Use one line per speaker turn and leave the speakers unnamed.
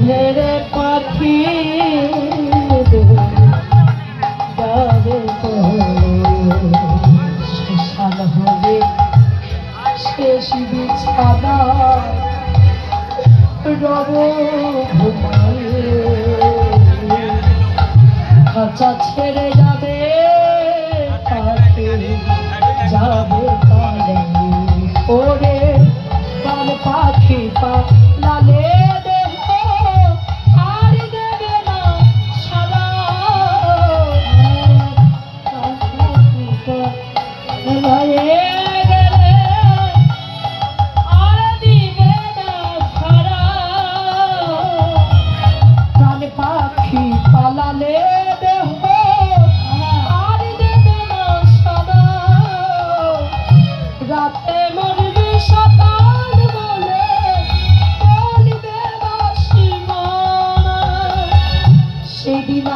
ছেড়ে পাখি যাবে শ্মশান হবে শেষ বিছানা রব ঘুমায়ে খাঁচা ছেড়ে যাবে পাখি যাবে পারে ওরে কাল পাখি পালালে সেদিন